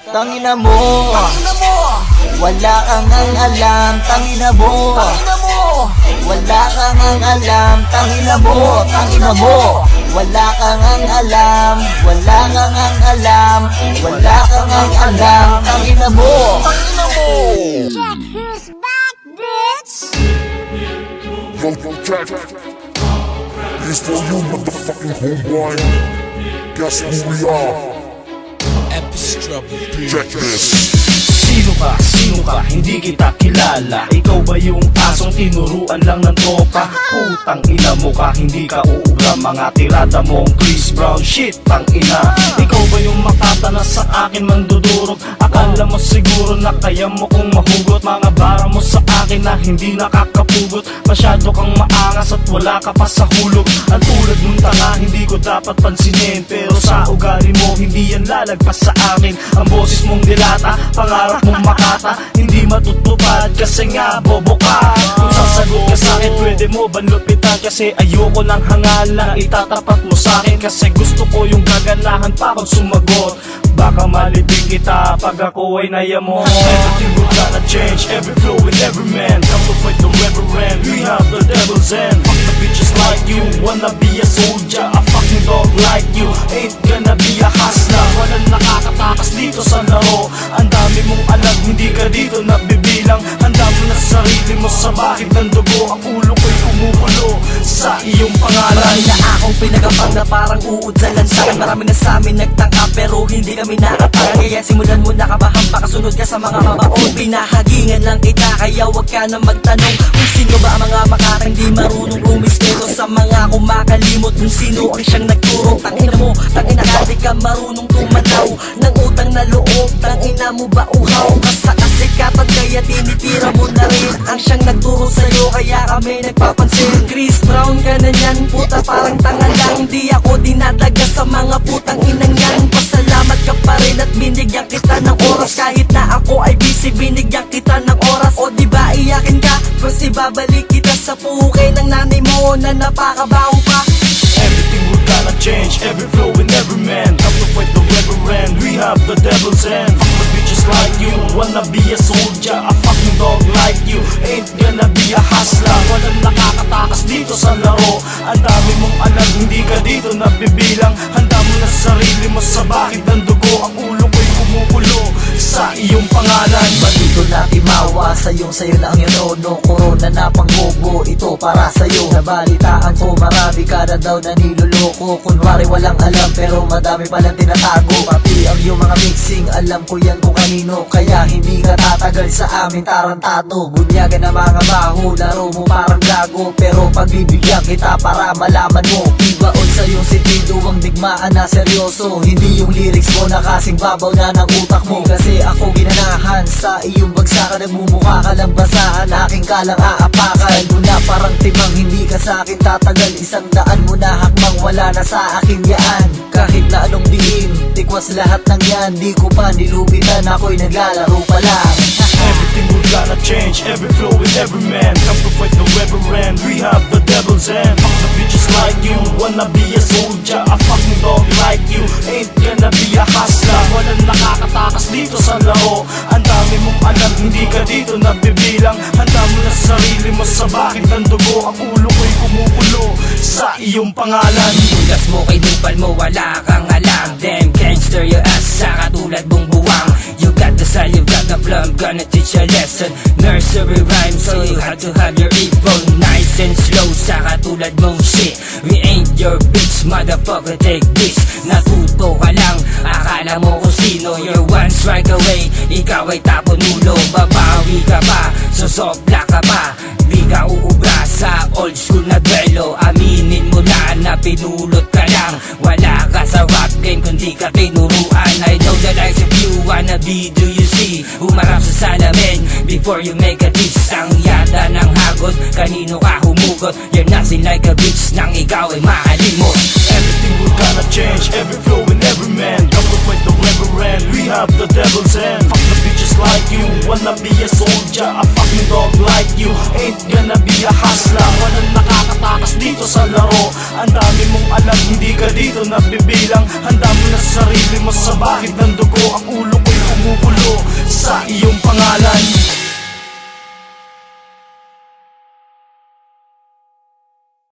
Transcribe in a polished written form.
Tangina mo, wala kang ang alam. Tangina mo, wala kang ang alam. Tangina mo, tangina mo, wala kang ang alam. Wala kang ang alam, wala kang ang alam. Tangina mo, tangina mo. Check who's back, bitch! Yo, check. This for you, motherfucking homeboy. Guess who we are? Check this. Sino ka? Hindi kita kilala. Ikaw ba yung asong tinuruan lang ng tropa? Putang ina mo ka, hindi ka uubra. Mga tirada mong Chris Brown shit, tang ina. Ikaw ba yung makatana sa akin mandudurog? Akala mo siguro na kaya mo kong mahugot. Mga bara mo sa akin na hindi nakakapugot. Masyado kang maangas at wala ka pa sa hulog. Ang tulad mong tanga, hindi ko dapat pansinin. Pero sa ugali mo, hindi yan lalagpas sa akin. Ang boses mong dilata, pangarap mong makata, hindi matutupad kasi nga bobo ka. Kung sasagot ka sa'kin, pwede mo banlupitan. Kasi ayoko ng hangal na itatapat mo sa'kin. Kasi gusto ko yung gaganahan pa kung sumagot. Baka malibig kita pag ako ay nayamo. Everything will gonna change, every flow and every man. Come to fight the reverend, we have the devil's end. Fuck the bitches like you, wanna be a soldier. A fucking dog like you, ain't gonna be a hustler. Walang nakakatakas dito sa laro. Ang dami mong alam, hindi ka dito nabibilang. Handa mo na sarili mo sa bakit ng dugo. Ang ulo ko'y kumukulo sa iyong pangalan. Marami na akong pinagapang na parang uod sa lansangan. Marami na sa amin nagtangka pero hindi kami nakapangan. Kaya simulan mo nakabahan pa, kasunod ka sa mga mabaon. Pinahagingan lang kita kaya wag ka na magtanong kung sino ba ang mga makatang di marunong rumispeto sa mga kumakalimot kung sino ang siyang nagturo. Tangina mo, tangina ka, di ka marunong tumanaw ng utang na loob. Tangina mo ba uhaw ka sa kasikatan kaya tinitira mo na rin ang siyang nagturo sa'yo kaya kami nagpapansin. Chris Brown ka na yan, puta parang tanga lang. Di ako dinadaga sa mga putang inang yan. Pasalamat ka pa rin at binigyan kita ng oras. Kahit na ako ay busy, binigyan kita ng oras. O di ba iyakin ka, kasi babalik kita sa puke ng nanay mo na napakabaho pa. Everything will gonna change, every flow and every man. Come to fight the reverend, we have the devil's end. Fuck the bitches like you, wanna be a soldier. A fucking dog like you, ain't gonna be a hustler. Walang nakakatakas dito sa laro. Ang dami mong alam, hindi ka dito nabibilang. Handa mo na sarili mo sa bakit ng dugo. Ang ulo ko'y kumukulo sa iyong pangalan. Bandito na timawa, sayo na ang yono. Corona na pangbobo, ito para sa'yo. Nabalitaan ko, marami ka na daw na niloloko. Kunwari walang alam, pero madami palang tinatago. Pati ang iyong mga mixing, alam ko yan kung kanino. Kaya hindi ka tatagal sa amin tarantado. Bunyagan na mga baho, laro mo parang gago. Pero pagbibigyan kita para malaman mo, ibaon sa'yo sentido ang digmaan na seryoso. Hindi yung lyrics mo na kasing babaw na ng utak mo. Kasi ako ginanahan sa iyong bagsakan. Nagmumukha ka lang basahan, aking kalang aapakan. Mo na parang timang, hindi ka sa akin tatagal. 100 mo na hakbang, wala na sa akin yaan. Kahit na anong diin, tikwas lahat ng yan. Di ko pa nilupitan, ako'y naglalaro pa lang. Everything will gonna change, every flow and every man. Come to fight the reverend, we have the devil's end. Fuck the bitches like you, wanna be a soldier. A fucking dog like you, ain't gonna be a hustler. Walang nakakatakas dito sa laro. Ang dami mong alam, hindi ka dito nabibilang. Handa mo na sarili mo sa bakit ng dugo. Ang ulo ko'y kumukulo sa iyong pangalan. Tulas mo kay dupal mo, wala kang alam. Damn gangster your ass, sa katulad mong buwang. You got the style, you got the flow, I'm gonna teach you a lesson. Nursery rhyme, so you have to have your earphone nice and slow, sa katulad mong shit. We ain't your bitch, motherfucker, take this. Natuto ka lang, akala mo kung sino. You're one strike away, ikaw ay tapon ulo. Babawi ka pa, sosobla ka pa. Di ka uubra sa old school na duelo. Aminin mo na pinulot ka lang. Wala ka sa rap game kundi ka tinuruan. I know the likes of you wanna be, do you see? Umarap sa salamin before you make a diss. Ang yada ng hagod, kanino ka humugot? You're nothing like a bitch nang ikaw ay mahalimot. Everything will gonna change, every flow and every man. Come to fight the reverend, we have the devil's end. Fuck the bitches like you, wanna be a soldier. A fucking dog like you, ain't gonna be a hustler. Walang nakakatakas dito sa laro. Ang dami mong alam, hindi ka dito nabibilang. Handa mo na sarili mo sa pangalan